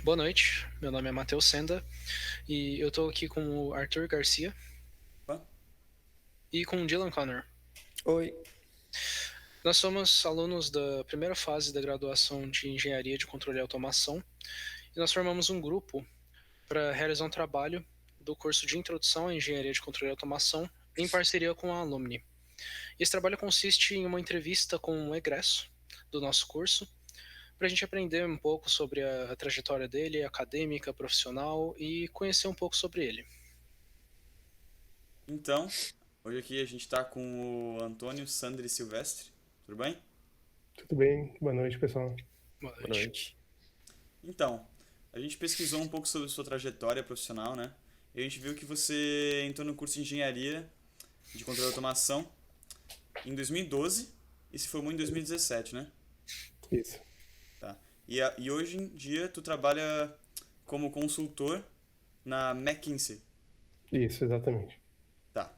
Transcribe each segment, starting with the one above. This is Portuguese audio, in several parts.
Boa noite, meu nome é Matheus Senda e eu tô aqui com o Arthur Garcia Opa. e com o Dylan Connor. Oi. Nós somos alunos da primeira fase da graduação de Engenharia de Controle e Automação e nós formamos um grupo para realizar um trabalho do curso de Introdução à Engenharia de Controle e Automação em parceria com a Alumni. Esse trabalho consiste em uma entrevista com um egresso do nosso curso para a gente aprender um pouco sobre a trajetória dele, acadêmica, profissional e conhecer um pouco sobre ele. Então, hoje aqui a gente está com o Antônio Sandri Silvestre. Tudo bem? Tudo bem? Boa noite, pessoal. Boa Boa noite. noite. Então, a gente pesquisou um pouco sobre sua trajetória profissional, né? E a gente viu que você entrou no curso de Engenharia de Controle e Automação em 2012 e se formou em 2017, né? Isso. Tá. E hoje em dia tu trabalha como consultor na McKinsey. Isso, exatamente. Tá.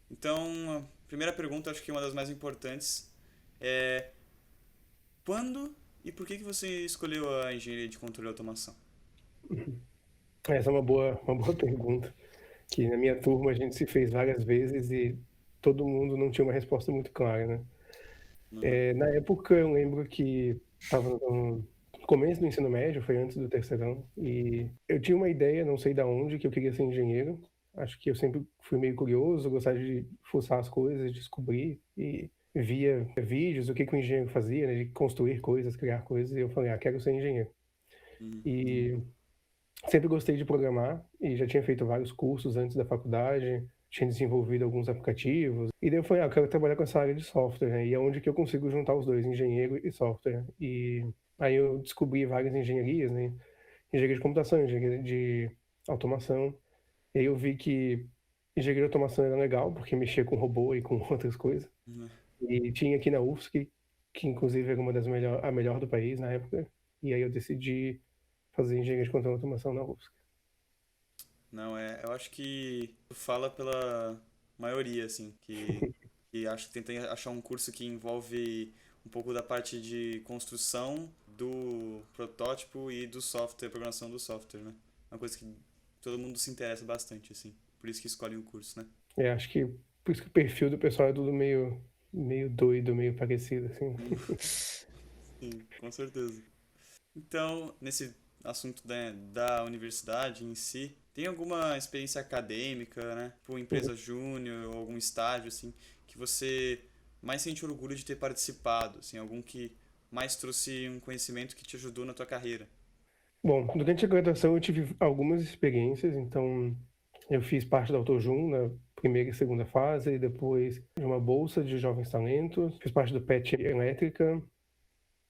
Então, a primeira pergunta, acho que é uma das mais importantes, é quando e por que você escolheu a engenharia de controle e automação? Essa é uma boa pergunta, que na minha turma a gente se fez várias vezes e todo mundo não tinha uma resposta muito clara, né? Uhum. Na época eu lembro que estava no começo do ensino médio, foi antes do terceirão, e eu tinha uma ideia, não sei da onde, que eu queria ser engenheiro. Acho que eu sempre fui meio curioso, gostava de fuçar as coisas, descobrir, e via vídeos, o que o engenheiro fazia, né, de construir coisas, criar coisas, e eu falei, quero ser engenheiro. Uhum. E sempre gostei de programar e já tinha feito vários cursos antes da faculdade, tinha desenvolvido alguns aplicativos. E daí eu falei, eu quero trabalhar com essa área de software, né? E é onde que eu consigo juntar os dois, engenheiro e software. E aí eu descobri várias engenharias, né? Engenharia de computação, engenharia de automação. E aí eu vi que engenharia de automação era legal, porque mexia com robô e com outras coisas. Uhum. E tinha aqui na UFSC, que inclusive era uma das a melhor do país na época. E aí eu decidi fazer engenharia de controle e automação na UFSC. Não, eu acho que tu fala pela maioria, assim, que acho que tenta achar um curso que envolve um pouco da parte de construção do protótipo e do software, programação do software, né? Uma coisa que todo mundo se interessa bastante, assim. Por isso que escolhe o curso, né? Acho que por isso que o perfil do pessoal é tudo meio doido, meio parecido, assim. Sim, com certeza. Então, nesse assunto da universidade em si, tem alguma experiência acadêmica, né? Tipo, empresa júnior ou algum estágio, assim, que você mais sente orgulho de ter participado, assim, algum que mais trouxe um conhecimento que te ajudou na tua carreira? Bom, durante a graduação eu tive algumas experiências, então eu fiz parte da AutoJun na primeira e segunda fase, e depois de uma bolsa de jovens talentos, fiz parte do PET Elétrica,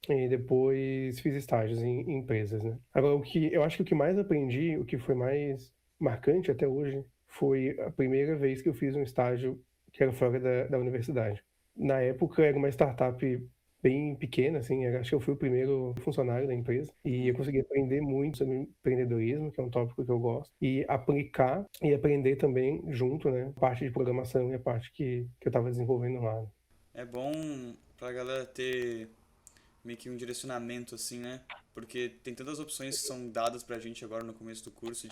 e depois fiz estágios em empresas, né? Agora, eu acho que o que mais aprendi, o que foi mais marcante até hoje, foi a primeira vez que eu fiz um estágio que era fora da universidade. Na época era uma startup bem pequena, assim, acho que eu fui o primeiro funcionário da empresa e eu Uhum. consegui aprender muito sobre empreendedorismo, que é um tópico que eu gosto, e aplicar e aprender também junto, né, a parte de programação e a parte que eu estava desenvolvendo lá. É bom pra galera ter meio que um direcionamento assim, né? Porque tem tantas opções que são dadas pra gente agora no começo do curso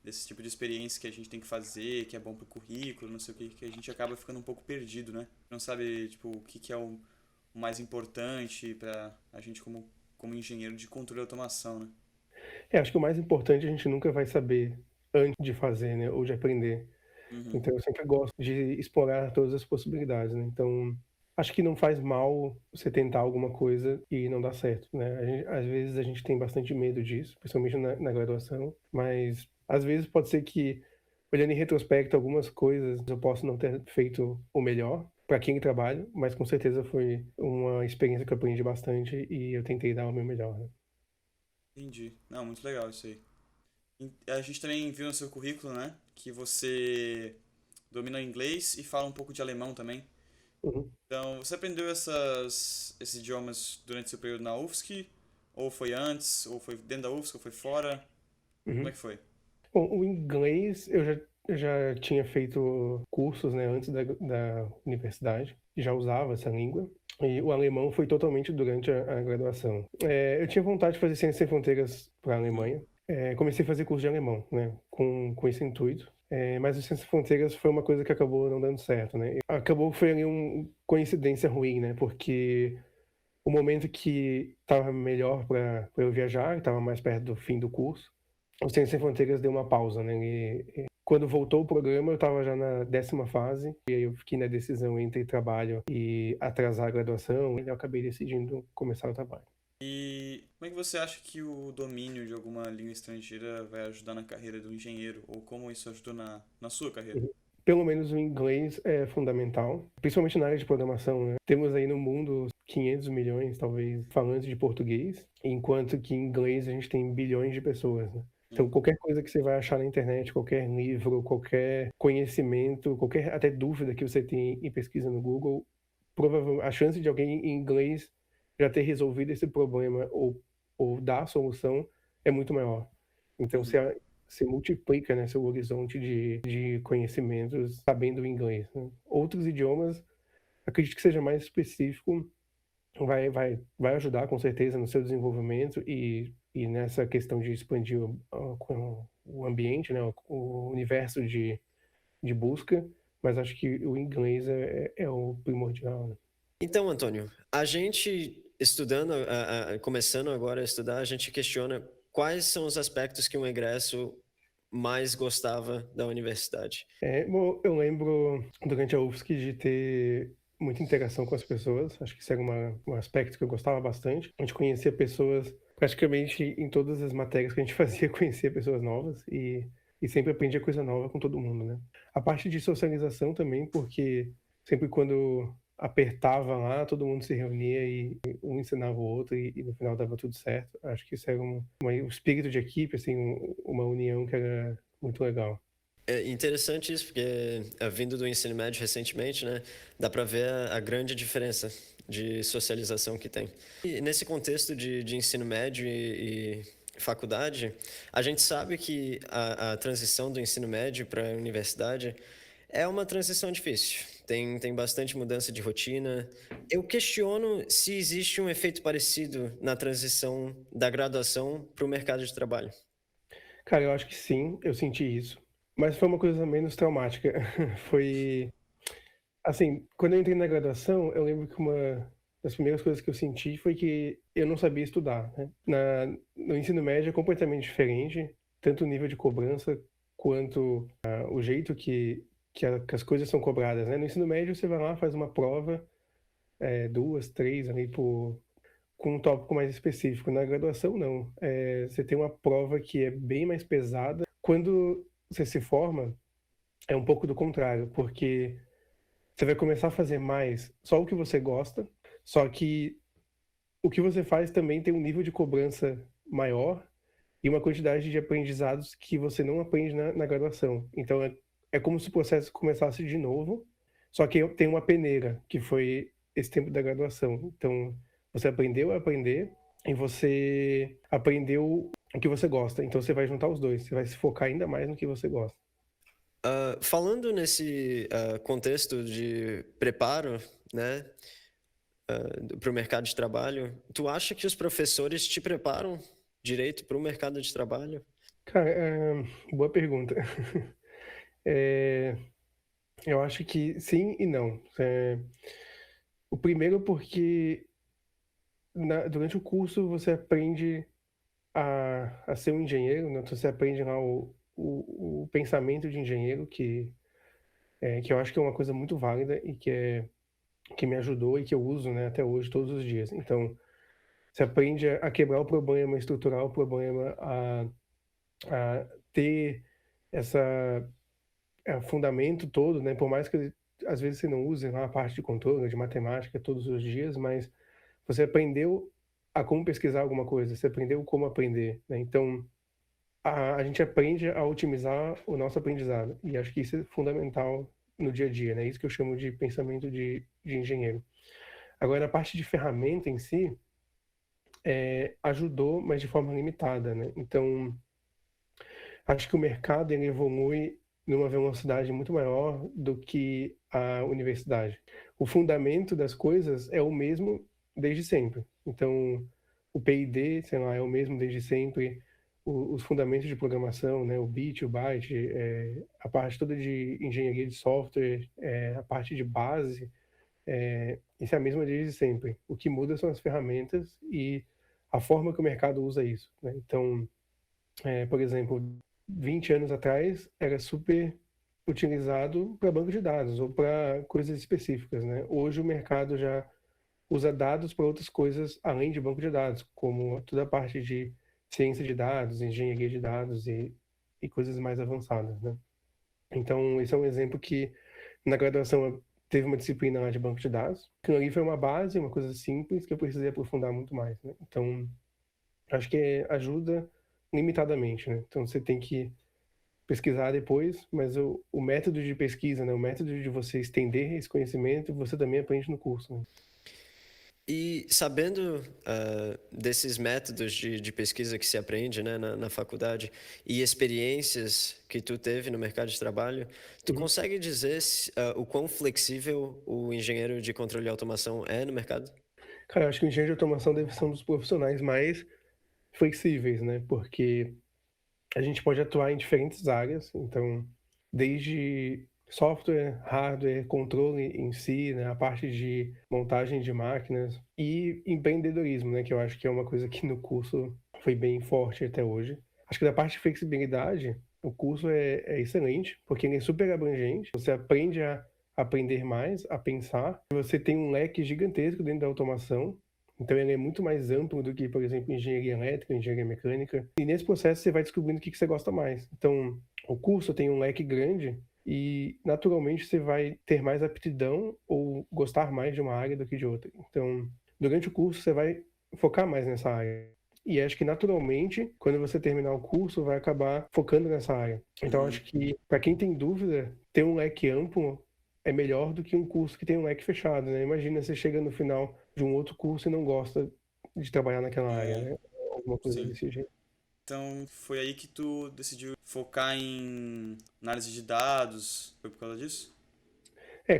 desse tipo de experiência que a gente tem que fazer, que é bom pro currículo, não sei o que a gente acaba ficando um pouco perdido, né? Não sabe, tipo, o que é o mais importante pra a gente como engenheiro de controle e automação, né? Acho que o mais importante a gente nunca vai saber antes de fazer, né, ou de aprender. Uhum. Então eu sempre gosto de explorar todas as possibilidades, né. Então, acho que não faz mal você tentar alguma coisa e não dar certo, né. Às vezes a gente tem bastante medo disso, principalmente na graduação, mas às vezes pode ser que, olhando em retrospecto, algumas coisas eu posso não ter feito o melhor para quem trabalha, mas com certeza foi uma experiência que eu aprendi bastante e eu tentei dar o meu melhor, né. Entendi. Não, muito legal isso aí. A gente também viu no seu currículo, né, que você domina inglês e fala um pouco de alemão também. Uhum, Então, você aprendeu esses idiomas durante seu período na UFSC? Ou foi antes? Ou foi dentro da UFSC? Ou foi fora? Como é uhum. que foi? Bom, o inglês eu já tinha feito cursos, né, antes da universidade. já usava essa língua. E o alemão foi totalmente durante a graduação. Eu tinha vontade de fazer Ciências Sem Fronteiras para a Alemanha. Comecei a fazer curso de alemão, né, com esse intuito. Mas o Ciências Sem Fronteiras foi uma coisa que acabou não dando certo, né? Acabou que foi ali uma coincidência ruim, né? Porque o momento que estava melhor para eu viajar, estava mais perto do fim do curso, o Ciências Sem Fronteiras deu uma pausa, né? Quando voltou o programa, eu estava já na 10ª fase, e aí eu fiquei na decisão entre trabalho e atrasar a graduação, e eu acabei decidindo começar o trabalho. E como é que você acha que o domínio de alguma língua estrangeira vai ajudar na carreira do engenheiro? Ou como isso ajudou na sua carreira? Pelo menos o inglês é fundamental, principalmente na área de programação, né? Temos aí no mundo 500 milhões, talvez, falantes de português, enquanto que em inglês a gente tem bilhões de pessoas, né? Então, qualquer coisa que você vai achar na internet, qualquer livro, qualquer conhecimento, qualquer até dúvida que você tem em pesquisa no Google, provavelmente a chance de alguém em inglês já ter resolvido esse problema ou dar a solução é muito maior. Então, você multiplica, né, seu horizonte de conhecimentos sabendo o inglês, né? Outros idiomas, acredito que seja mais específico, vai ajudar com certeza no seu desenvolvimento e nessa questão de expandir o ambiente, né, o universo de busca, mas acho que o inglês é o primordial, né? Então, Antônio, a gente estudando, começando agora a estudar, a gente questiona quais são os aspectos que um egresso mais gostava da universidade. Bom, eu lembro durante a UFSC de ter muita interação com as pessoas. Acho que isso era um aspecto que eu gostava bastante. A gente conhecia pessoas praticamente em todas as matérias que a gente fazia, conhecia pessoas novas e sempre aprendia coisa nova com todo mundo, né? A parte de socialização também, porque sempre quando apertava lá, todo mundo se reunia e um ensinava o outro e no final dava tudo certo. Acho que isso era um espírito de equipe, assim, uma união que era muito legal. É interessante isso, porque vindo do ensino médio recentemente, né, dá para ver a grande diferença de socialização que tem. E nesse contexto de ensino médio e faculdade, a gente sabe que a transição do ensino médio para a universidade é uma transição difícil. Tem bastante mudança de rotina. Eu questiono se existe um efeito parecido na transição da graduação para o mercado de trabalho. Cara, eu acho que sim, eu senti isso. Mas foi uma coisa menos traumática. Foi. Assim, quando eu entrei na graduação, eu lembro que uma das primeiras coisas que eu senti foi que eu não sabia estudar, né? No ensino médio é completamente diferente, tanto o nível de cobrança quanto o jeito que as coisas são cobradas, né? No ensino médio você vai lá, faz uma prova, 2, 3 ali com um tópico mais específico. Na graduação, não. Você tem uma prova que é bem mais pesada. Quando você se forma, é um pouco do contrário, porque você vai começar a fazer mais só o que você gosta, só que o que você faz também tem um nível de cobrança maior e uma quantidade de aprendizados que você não aprende na graduação. Então, é como se o processo começasse de novo, só que tem uma peneira, que foi esse tempo da graduação. Então, você aprendeu a aprender e você aprendeu o que você gosta. Então, você vai juntar os dois, você vai se focar ainda mais no que você gosta. Falando nesse contexto de preparo, né, para o mercado de trabalho, tu acha que os professores te preparam direito para o mercado de trabalho? Cara, boa pergunta. Eu acho que sim e não. O primeiro porque durante o curso você aprende a ser um engenheiro, né? Você aprende lá o pensamento de engenheiro, que eu acho que é uma coisa muito válida e que me ajudou e que eu uso, né, até hoje, todos os dias. Então, você aprende a quebrar o problema, a estruturar o problema, a ter essa fundamento todo, né? Por mais que às vezes você não use lá a parte de controle, de matemática todos os dias, mas você aprendeu a como pesquisar alguma coisa, você aprendeu como aprender, né? Então, a gente aprende a otimizar o nosso aprendizado, e acho que isso é fundamental no dia a dia, né? Isso que eu chamo de pensamento de engenheiro. Agora, na parte de ferramenta em si, ajudou, mas de forma limitada, né? Então, acho que o mercado ele evolui numa velocidade muito maior do que a universidade. o fundamento das coisas é o mesmo desde sempre. Então, o P&D, sei lá, é o mesmo desde sempre. Os fundamentos de programação, né, o bit, o byte, a parte toda de engenharia de software, a parte de base, isso é a mesma desde sempre. O que muda são as ferramentas e a forma que o mercado usa isso, né? Então, por exemplo, 20 anos atrás era super utilizado para banco de dados ou para coisas específicas, né? Hoje o mercado já usa dados para outras coisas além de banco de dados, como toda a parte de ciência de dados, engenharia de dados e coisas mais avançadas, né? Então, esse é um exemplo que na graduação teve uma disciplina lá de banco de dados. Aquilo ali foi uma base, uma coisa simples que eu precisei aprofundar muito mais, né? Então, acho que ajuda limitadamente, né? Então, você tem que pesquisar depois, mas o método de pesquisa, né? O método de você estender esse conhecimento, você também aprende no curso, né? E sabendo desses métodos de pesquisa que se aprende, né, na faculdade e experiências que tu teve no mercado de trabalho, tu consegue dizer o quão flexível o engenheiro de controle e automação é no mercado? Cara, eu acho que o engenheiro de automação deve ser um dos profissionais mais flexíveis, né? Porque a gente pode atuar em diferentes áreas, então, desde software, hardware, controle em si, né, a parte de montagem de máquinas e empreendedorismo, né, que eu acho que é uma coisa que no curso foi bem forte até hoje. Acho que da parte de flexibilidade, o curso é excelente, porque ele é super abrangente, você aprende a aprender mais, a pensar, você tem um leque gigantesco dentro da automação, então ele é muito mais amplo do que, por exemplo, engenharia elétrica, engenharia mecânica. E nesse processo você vai descobrindo o que você gosta mais. Então, o curso tem um leque grande e naturalmente você vai ter mais aptidão ou gostar mais de uma área do que de outra. Então, durante o curso você vai focar mais nessa área. E acho que naturalmente, quando você terminar o curso, vai acabar focando nessa área. Então, acho que para quem tem dúvida, ter um leque amplo é melhor do que um curso que tem um leque fechado, né? Imagina você chega no final de um outro curso e não gosta de trabalhar naquela área, É, né? Alguma coisa sim. desse jeito. Então, foi aí que tu decidiu focar em análise de dados? Foi por causa disso?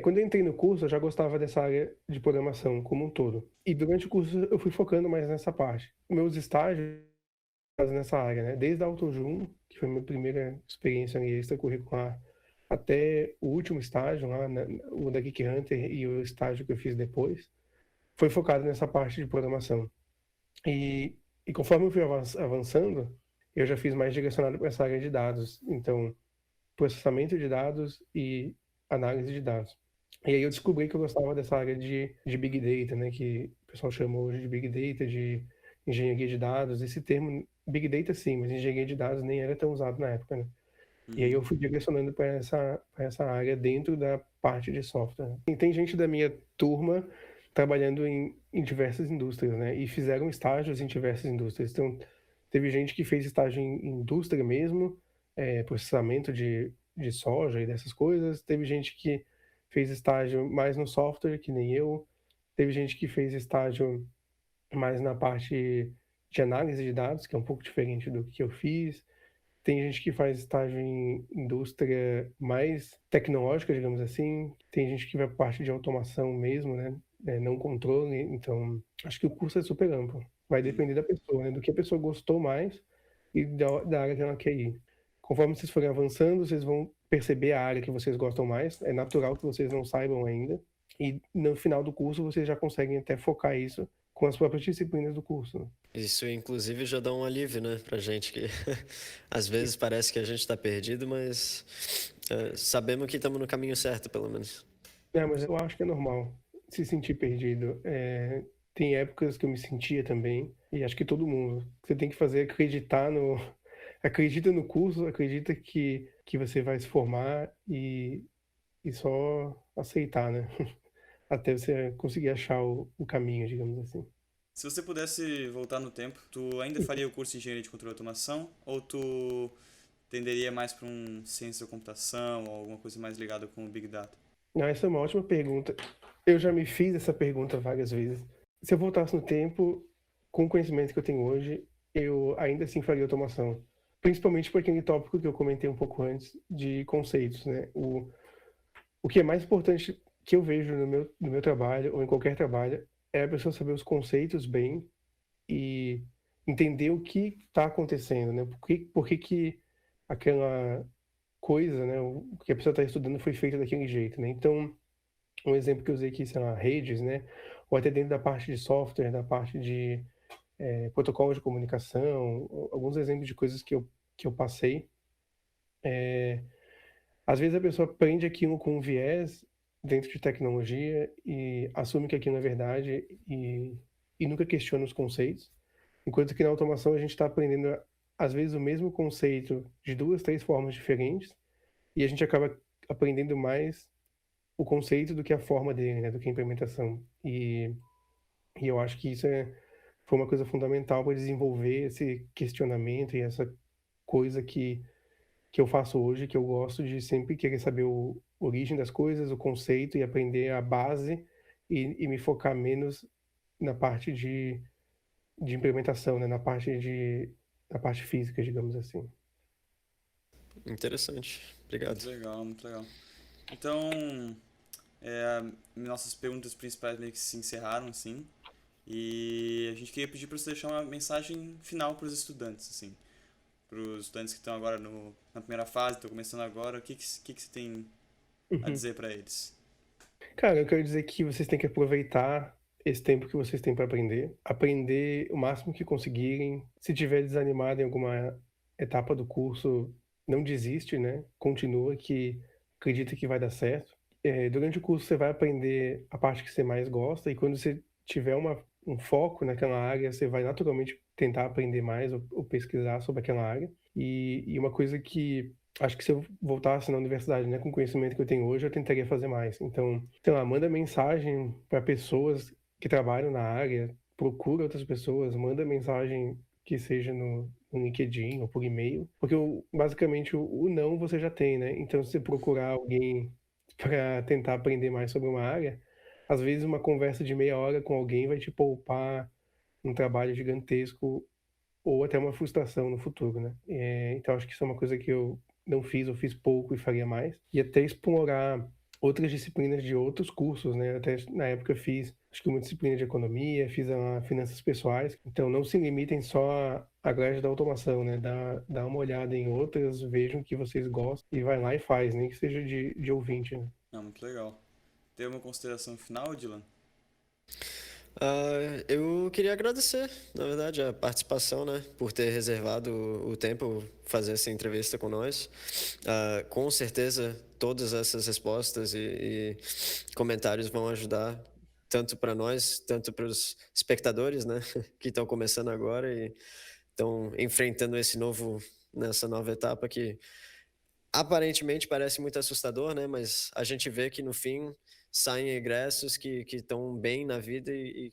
Quando eu entrei no curso, eu já gostava dessa área de programação como um todo. E durante o curso eu fui focando mais nessa parte. Meus estágios nessa área, né? Desde a AutoJun, que foi a minha primeira experiência extracurricular, até o último estágio lá, né, o da Geek Hunter e o estágio que eu fiz depois, foi focado nessa parte de programação. E conforme eu fui avançando, eu já fiz mais direcionado para essa área de dados. Então, processamento de dados e análise de dados. E aí eu descobri que eu gostava dessa área de Big Data, né? Que o pessoal chama hoje de Big Data, de engenharia de dados. Esse termo, Big Data sim, mas engenharia de dados nem era tão usado na época, né? E aí eu fui direcionando para essa área dentro da parte de software. E tem gente da minha turma trabalhando em diversas indústrias, né? E fizeram estágios em diversas indústrias. Então, teve gente que fez estágio em indústria mesmo, processamento de soja e dessas coisas. Teve gente que fez estágio mais no software, que nem eu. Teve gente que fez estágio mais na parte de análise de dados, que é um pouco diferente do que eu fiz. Tem gente que faz estágio em indústria mais tecnológica, digamos assim. Tem gente que vai para parte de automação mesmo, né? Não controle. Então, acho que o curso é super amplo. Vai depender da pessoa, né? Do que a pessoa gostou mais e da área que ela quer ir. Conforme vocês forem avançando, vocês vão perceber a área que vocês gostam mais. É natural que vocês não saibam ainda. E no final do curso, vocês já conseguem até focar isso com as próprias disciplinas do curso, né? Isso, inclusive, já dá um alívio, né, pra gente, que às vezes parece que a gente tá perdido, mas sabemos que estamos no caminho certo, pelo menos. Mas eu acho que é normal se sentir perdido. Tem épocas que eu me sentia também, e acho que todo mundo. Você tem que fazer acreditar no. Acredita no curso, acredita que você vai se formar e só aceitar, né? Até você conseguir achar o caminho, digamos assim. Se você pudesse voltar no tempo, tu ainda faria o curso de Engenharia de Controle e Automação ou tu tenderia mais para um ciência da computação ou alguma coisa mais ligada com o Big Data? Não, essa é uma ótima pergunta. Eu já me fiz essa pergunta várias vezes. Se eu voltasse no tempo, com o conhecimento que eu tenho hoje, eu ainda assim faria automação. Principalmente por aquele tópico que eu comentei um pouco antes de conceitos, né? O que é mais importante que eu vejo no meu trabalho ou em qualquer trabalho é a pessoa saber os conceitos bem e entender o que está acontecendo, né? Por que que aquela coisa, né, o que a pessoa está estudando foi feito daquele jeito, né? Então, um exemplo que eu usei aqui, sei lá, redes, né? Ou até dentro da parte de software, da parte de protocolo de comunicação, alguns exemplos de coisas que eu passei. Às vezes a pessoa aprende aquilo com um viés dentro de tecnologia e assume que aquilo é verdade e nunca questiona os conceitos, enquanto que na automação a gente está aprendendo, às vezes, o mesmo conceito de duas, três formas diferentes e a gente acaba aprendendo mais o conceito do que a forma dele, né, do que a implementação. E eu acho que foi uma coisa fundamental para desenvolver esse questionamento e essa coisa que eu faço hoje, que eu gosto de sempre querer saber a origem das coisas, o conceito e aprender a base e me focar menos na parte de implementação, né? Na parte física, digamos assim. Interessante. Obrigado. Muito legal, muito legal. Então, nossas perguntas principais meio que se encerraram, assim. E a gente queria pedir para você deixar uma mensagem final para os estudantes, assim. Para os estudantes que estão agora na primeira fase, estão começando agora, o que você tem a dizer para eles? Cara, eu quero dizer que vocês têm que aproveitar esse tempo que vocês têm para aprender o máximo que conseguirem. Se tiver desanimado em alguma etapa do curso, não desiste, né? Continua, que acredita que vai dar certo. Durante o curso você vai aprender a parte que você mais gosta e quando você tiver um foco naquela área, você vai naturalmente tentar aprender mais ou pesquisar sobre aquela área. E uma coisa que acho que se eu voltasse na universidade, né, com o conhecimento que eu tenho hoje, eu tentaria fazer mais. Então, sei lá, manda mensagem para pessoas que trabalham na área, procura outras pessoas, manda mensagem que seja no LinkedIn ou por e-mail, porque basicamente o não você já tem, né? Então, se você procurar alguém para tentar aprender mais sobre uma área, às vezes uma conversa de meia hora com alguém vai te poupar um trabalho gigantesco ou até uma frustração no futuro, né? Então acho que isso é uma coisa que eu não fiz, eu fiz pouco e faria mais. E até explorar outras disciplinas de outros cursos, né? Até na época eu fiz, acho que uma disciplina de economia, fiz a finanças pessoais. Então não se limitem só à grade da automação, né? Dá uma olhada em outras, vejam o que vocês gostam e vai lá e faz, nem que seja de ouvinte, né? Muito legal. Tem uma consideração final, Dylan? Eu queria agradecer, na verdade, a participação, né, por ter reservado o tempo fazer essa entrevista com nós. Com certeza, todas essas respostas e comentários vão ajudar tanto para nós, tanto para os espectadores, né, que estão começando agora e estão enfrentando nessa nova etapa que aparentemente parece muito assustador, né, mas a gente vê que no fim saem egressos que estão bem na vida e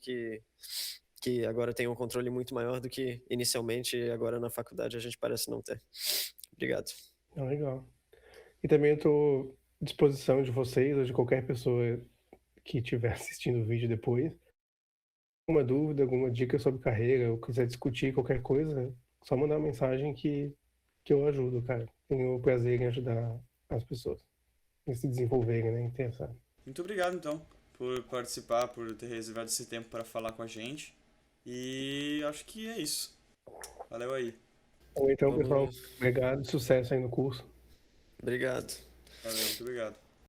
que agora têm um controle muito maior do que inicialmente agora na faculdade a gente parece não ter. Obrigado. Legal. E também eu estou à disposição de vocês ou de qualquer pessoa que estiver assistindo o vídeo depois. Alguma dúvida, alguma dica sobre carreira, ou quiser discutir qualquer coisa, só mandar uma mensagem que eu ajudo, cara. Tenho o prazer em ajudar as pessoas em se desenvolverem, né? Interessar. Muito obrigado, então, por participar, por ter reservado esse tempo para falar com a gente. E acho que é isso. Valeu aí. Então, pessoal, obrigado. Sucesso aí no curso. Obrigado. Valeu, muito obrigado.